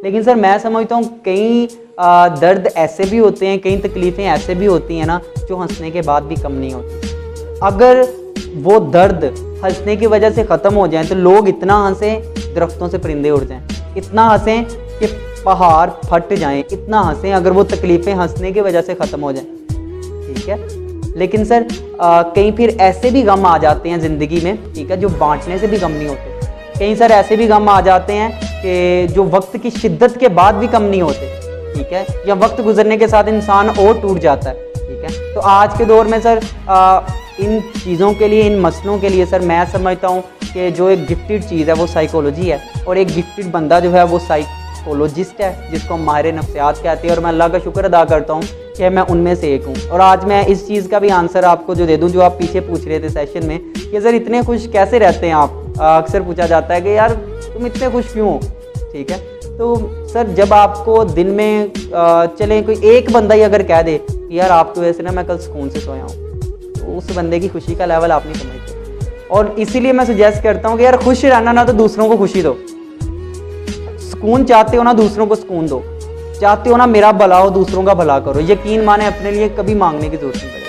लेकिन सर मैं समझता हूँ कई दर्द ऐसे भी होते हैं, कई तकलीफ़ें ऐसे भी होती हैं ना जो हंसने के बाद भी कम नहीं होती। अगर वो दर्द हंसने की वजह से ख़त्म हो जाए तो लोग इतना हंसें दरख्तों से परिंदे उड़ जाएं, इतना हंसें कि पहाड़ फट जाएं, इतना हंसें अगर वो तकलीफ़ें हंसने की वजह से ख़त्म हो जाएं, ठीक है। लेकिन सर कहीं फिर ऐसे भी गम आ जाते हैं ज़िंदगी में, ठीक है, जो बांटने से भी गम नहीं होते। कहीं सर ऐसे भी गम आ जाते हैं कि जो वक्त की शिद्दत के बाद भी कम नहीं होते, ठीक है, या वक्त गुजरने के साथ इंसान और टूट जाता है, ठीक है। तो आज के दौर में सर इन चीज़ों के लिए, इन मसलों के लिए सर मैं समझता हूँ कि जो एक गिफ्टेड चीज़ है वो साइकोलॉजी है, और एक गिफ्टेड बंदा जो है वो साइकोलॉजिस्ट है, जिसको हम माहिर नफ्सियात कहते हैं। और मैं अल्लाह का शुक्र अदा करता हूँ कि मैं उनमें से एक हूँ। और आज मैं इस चीज़ का भी आंसर आपको जो दे दूँ, जो आप पीछे पूछ रहे थे सेशन में कि सर इतने खुश कैसे रहते हैं आप, अक्सर पूछा जाता है कि यार तुम इतने खुश क्यों हो, ठीक है। तो सर जब आपको दिन में चले कोई एक बंदा ही अगर कह दे कि यार आपकी वजह से ना मैं कल सुकून से सोया हूँ, तो उस बंदे की खुशी का लेवल आप नहीं समझते। और इसीलिए मैं सजेस्ट करता हूँ कि यार खुश रहना ना तो दूसरों को खुशी दो, सुकून चाहते हो ना दूसरों को सुकून दो, चाहते हो ना मेरा भला हो दूसरों का भला करो। यकीन माने अपने लिए कभी मांगने की जरूरत नहीं पड़ेगी।